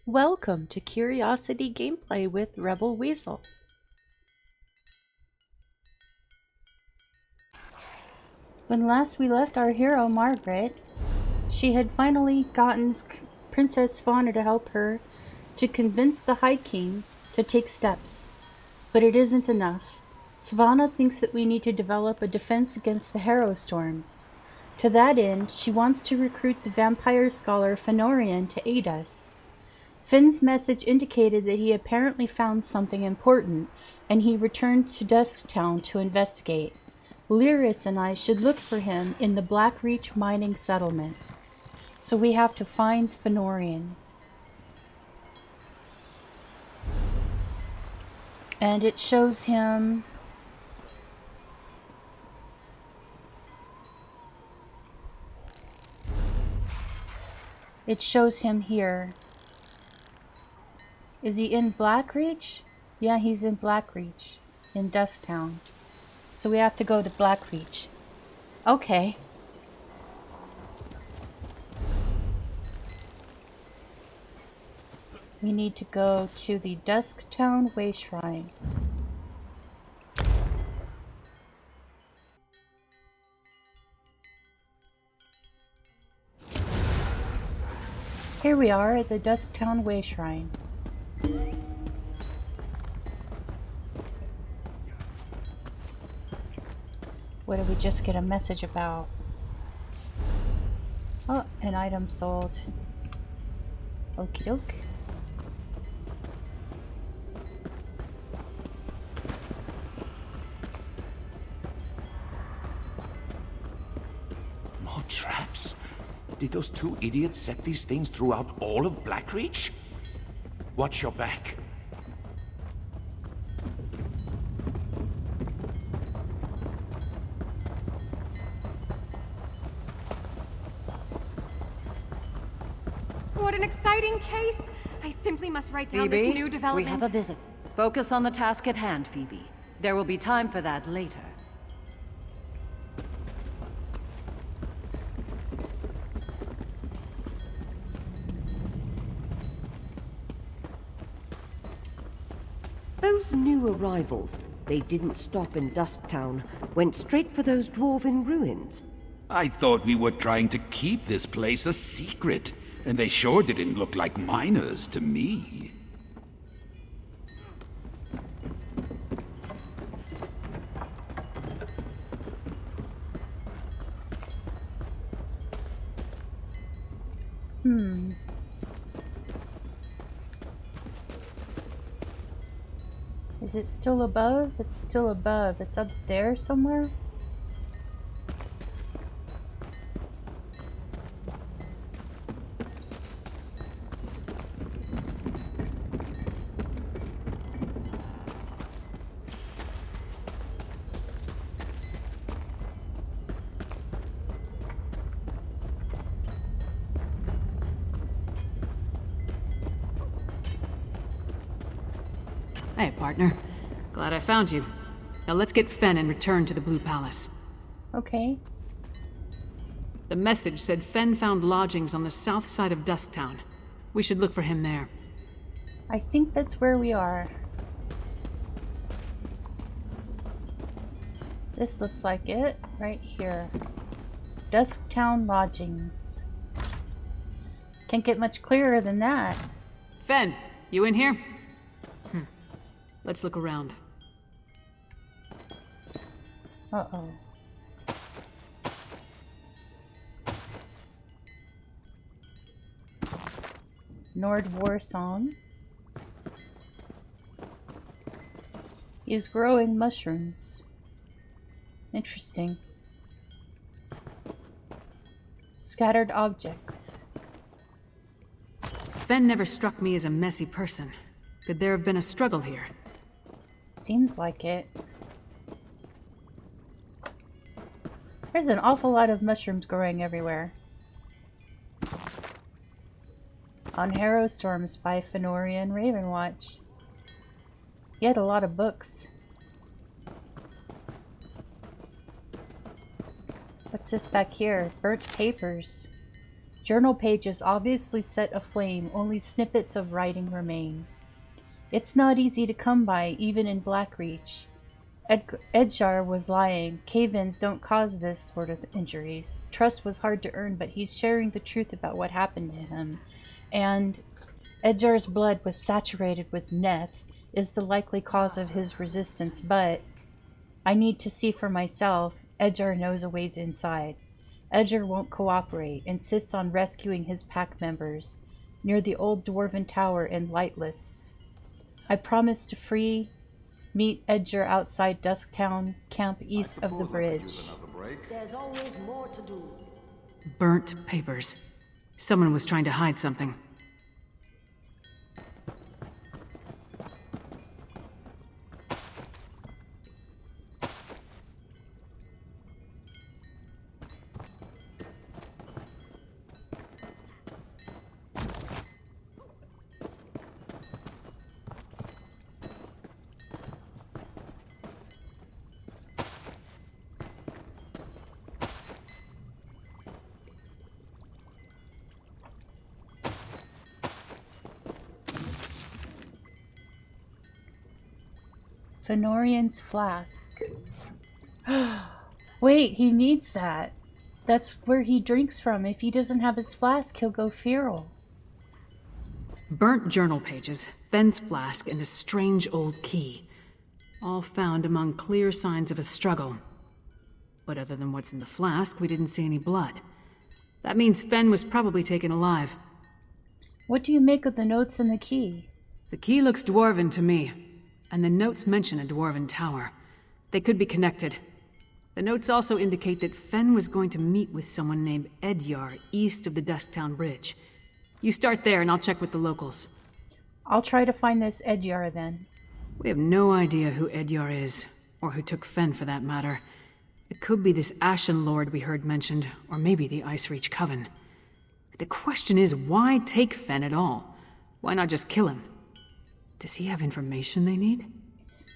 Welcome to Curiosity Gameplay with Rebel Weasel. When last we left our hero Margret, she had finally gotten Princess Fauna to help her to convince the High King to take steps. But it isn't enough. Svanna thinks that we need to develop a defense against the Harrow Storms. To that end, she wants to recruit the vampire scholar Fennorian to aid us. Finn's message indicated that he apparently found something important, and he returned to Dusktown to investigate. Lyris and I should look for him in the Blackreach mining settlement. So we have to find Fennorian. And it shows him... It shows him here. Is he in Blackreach? Yeah, he's in Blackreach, in Dusktown. So we have to go to Blackreach. Okay. We need to go to the Dusktown Way Shrine. Here we are at the Dusktown Way Shrine. What did we just get a message about? Oh, an item sold. Okie doke. More traps? Did those two idiots set these things throughout all of Blackreach? Watch your back. What an exciting case! I simply must write down Phoebe, this new development. we have a visit. Focus on the task at hand, Phoebe. There will be time for that later. Those new arrivals, they didn't stop in Dusktown, went straight for those dwarven ruins. I thought we were trying to keep this place a secret, and they sure didn't look like miners to me. Is it still above? It's still above. It's up there somewhere? Hey, partner. Glad I found you. Now let's get Fenn and return to the Blue Palace. Okay. The message said Fenn found lodgings on the south side of Dusktown. We should look for him there. I think that's where we are. This looks like it, right here. Dusktown Lodgings. Can't get much clearer than that. Fenn, you in here? Let's look around. Uh-oh. Nord War Song is growing mushrooms. Interesting. Scattered objects. Fenn never struck me as a messy person. Could there have been a struggle here? Seems like it. There's an awful lot of mushrooms growing everywhere. On Harrow Storms by Fennorian Ravenwatch. He had a lot of books. What's this back here? Burnt papers. Journal pages obviously set aflame, only snippets of writing remain. It's not easy to come by, even in Blackreach. Edjar was lying. Cave-ins don't cause this sort of injuries. Trust was hard to earn, but he's sharing the truth about what happened to him. And Edjar's blood was saturated with Neth, is the likely cause of his resistance, but I need to see for myself. Edjar knows a ways inside. Edgar won't cooperate, insists on rescuing his pack members near the old dwarven tower in Lightless. I promise to meet Edgar outside Dusktown, camp east of the bridge. There's always more to do. Burnt papers. Someone was trying to hide something. Fennorian's flask. Wait, he needs that. That's where he drinks from. If he doesn't have his flask, he'll go feral. Burnt journal pages, Fenn's flask, and a strange old key. All found among clear signs of a struggle. But other than what's in the flask, we didn't see any blood. That means Fenn was probably taken alive. What do you make of the notes in the key? The key looks dwarven to me, and the notes mention a dwarven tower. They could be connected. The notes also indicate that Fenn was going to meet with someone named Edyar east of the Dusktown Bridge. You start there and I'll check with the locals. I'll try to find this Edyar then. We have no idea who Edyar is, or who took Fenn for that matter. It could be this Ashen Lord we heard mentioned, or maybe the Icereach Coven. The question is, why take Fenn at all? Why not just kill him? Does he have information they need?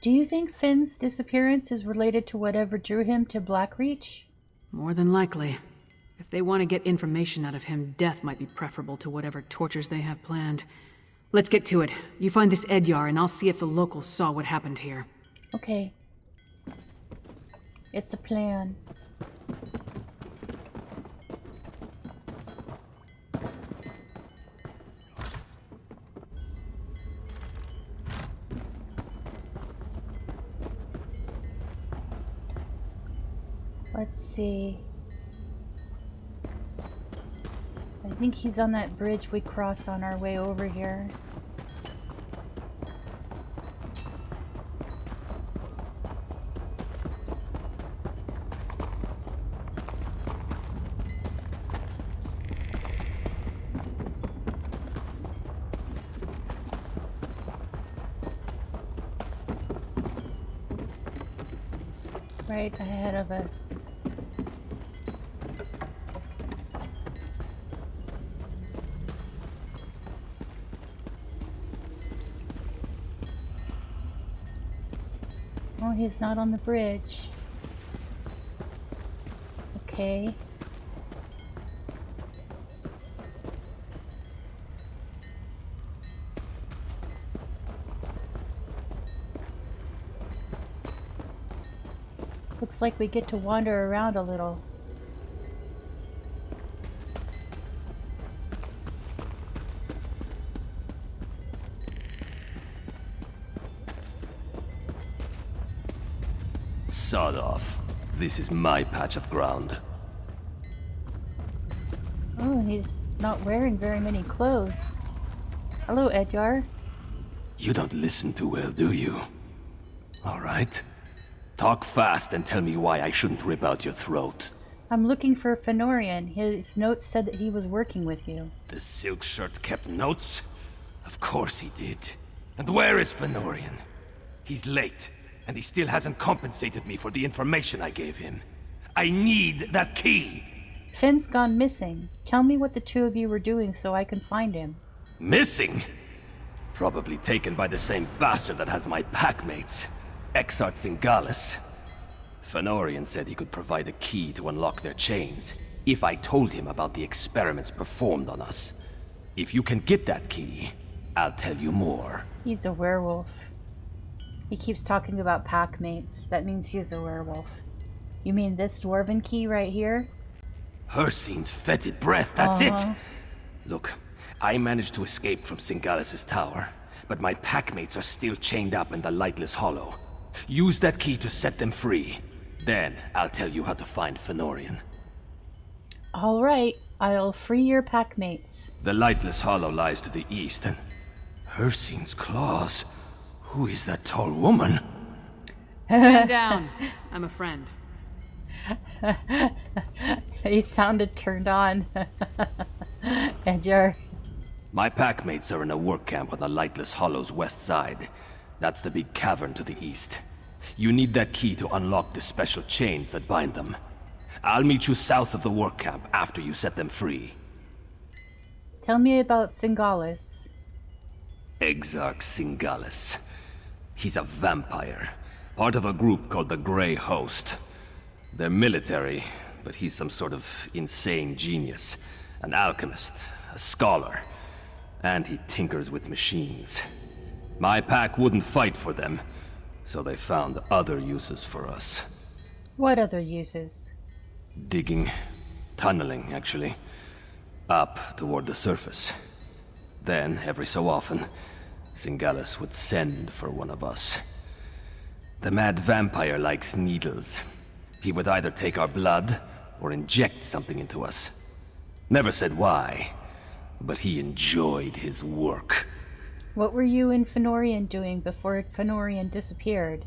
Do you think Finn's disappearance is related to whatever drew him to Blackreach? More than likely. If they want to get information out of him, death might be preferable to whatever tortures they have planned. Let's get to it. You find this Edyar, and I'll see if the locals saw what happened here. Okay. It's a plan. Let's see. I think he's on that bridge we crossed on our way over here. Right ahead of us. Oh, he's not on the bridge. Okay. Looks like we get to wander around a little. Sod off. This is my patch of ground. Oh, he's not wearing very many clothes. Hello, Edyar. You don't listen too well, do you? All right. Talk fast and tell me why I shouldn't rip out your throat. I'm looking for Fennorian. His notes said that he was working with you. The silk shirt kept notes? Of course he did. And where is Fennorian? He's late, and he still hasn't compensated me for the information I gave him. I need that key! Finn's gone missing. Tell me what the two of you were doing so I can find him. Missing? Probably taken by the same bastard that has my packmates. Exart Singalis. Fennorian said he could provide a key to unlock their chains. if I told him about the experiments performed on us. If you can get that key, I'll tell you more. He's a werewolf. He keeps talking about pack mates. That means he's a werewolf. You mean this dwarven key right here? Hircine's fetid breath, that's it! Look, I managed to escape from Singalis's tower, but my packmates are still chained up in the Lightless Hollow. Use that key to set them free. Then I'll tell you how to find Fennorian. Alright, I'll free your packmates. The Lightless Hollow lies to the east, and Hircine's claws. Who is that tall woman? Stand down. I'm a friend. He sounded turned on. Edgar. My packmates are in a work camp on the Lightless Hollow's west side. That's the big cavern to the east. You need that key to unlock the special chains that bind them. I'll meet you south of the work camp after you set them free. Tell me about Singalis. Exarch Singalis. He's a vampire, part of a group called the Grey Host. They're military, but he's some sort of insane genius. An alchemist, a scholar, and he tinkers with machines. My pack wouldn't fight for them, so they found other uses for us. What other uses? Digging, tunneling, actually, up toward the surface. Then, every so often, Singalis would send for one of us. The mad vampire likes needles. He would either take our blood or inject something into us. Never said why, but he enjoyed his work. What were you and Fennorian doing before Fennorian disappeared?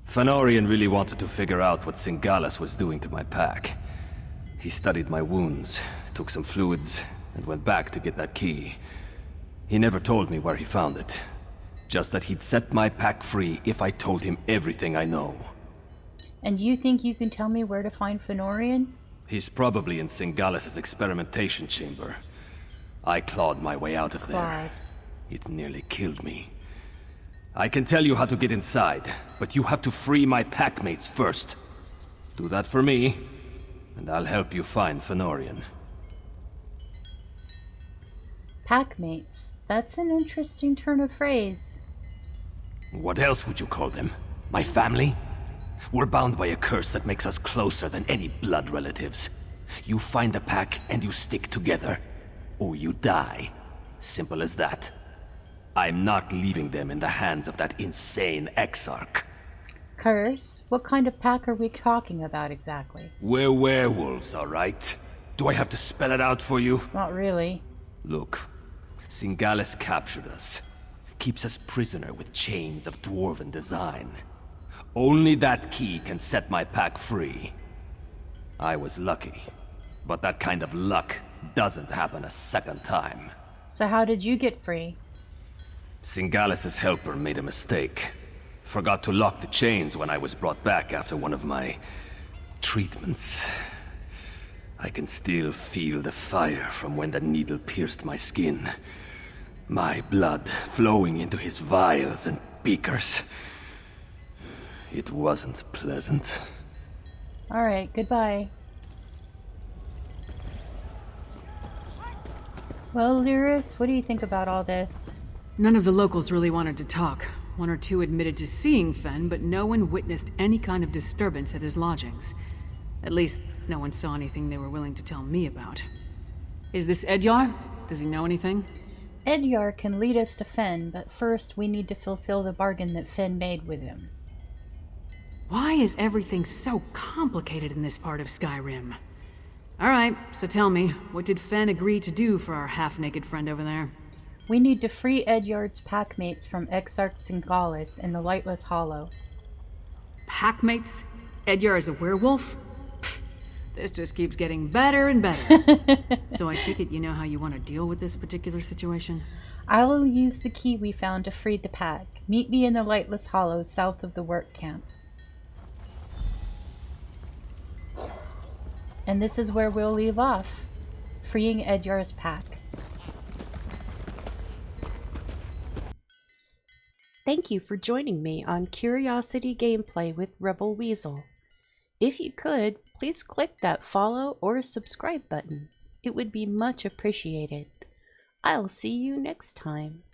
Fennorian really wanted to figure out what Singalis was doing to my pack. He studied my wounds, took some fluids, and went back to get that key. He never told me where he found it. Just that he'd set my pack free if I told him everything I know. And you think you can tell me where to find Fennorian? He's probably in Singalis's experimentation chamber. I clawed my way out of there. It nearly killed me. I can tell you how to get inside, but you have to free my packmates first. Do that for me, and I'll help you find Fennorian. Packmates. That's an interesting turn of phrase. What else would you call them? My family? We're bound by a curse that makes us closer than any blood relatives. You find the pack and you stick together, or you die. Simple as that. I'm not leaving them in the hands of that insane Exarch. Curse? What kind of pack are we talking about exactly? We're werewolves, all right? Do I have to spell it out for you? Not really. Look, Singalis captured us. Keeps us prisoner with chains of dwarven design. Only that key can set my pack free. I was lucky, but that kind of luck doesn't happen a second time. So how did you get free? Singalis's helper made a mistake. Forgot to lock the chains when I was brought back after one of my treatments. I can still feel the fire from when the needle pierced my skin. My blood flowing into his vials and beakers. It wasn't pleasant. Alright, goodbye. Well, Lyris, what do you think about all this? None of the locals really wanted to talk. One or two admitted to seeing Fenn, but no one witnessed any kind of disturbance at his lodgings. At least, no one saw anything they were willing to tell me about. Is this Edyar? Does he know anything? Edyar can lead us to Fenn, but first we need to fulfill the bargain that Fenn made with him. Why is everything so complicated in this part of Skyrim? Alright, so tell me, what did Fenn agree to do for our half-naked friend over there? We need to free Edyard's packmates from Exarch Singalis in the Lightless Hollow. Packmates? Edyar is a werewolf? Pfft, this just keeps getting better and better. So I take it you know how you want to deal with this particular situation? I will use the key we found to free the pack. Meet me in the Lightless Hollow south of the work camp. And this is where we'll leave off, freeing Edyar's pack. Thank you for joining me on Curiosity Gameplay with Rebel Weasel. If you could, please click that follow or subscribe button. It would be much appreciated. I'll see you next time.